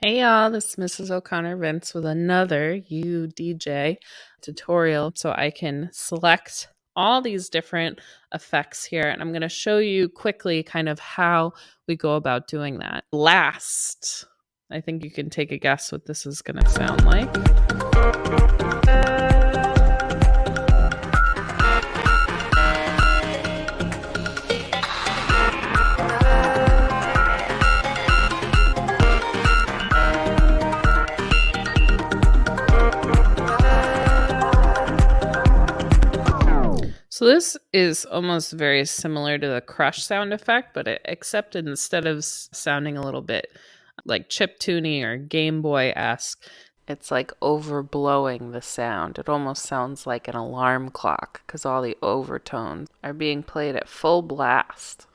Hey y'all, this is Mrs. O'Connor Vince with another You.DJ tutorial so I can select all these different effects here, and I'm going to show you quickly kind of how we go about doing that. Last, I think you can take a guess what this is going to sound like. So this is almost very similar to the crush sound effect, but except instead of sounding a little bit like chiptune or Game Boy-esque, it's like overblowing the sound. It almost sounds like an alarm clock because all the overtones are being played at full blast.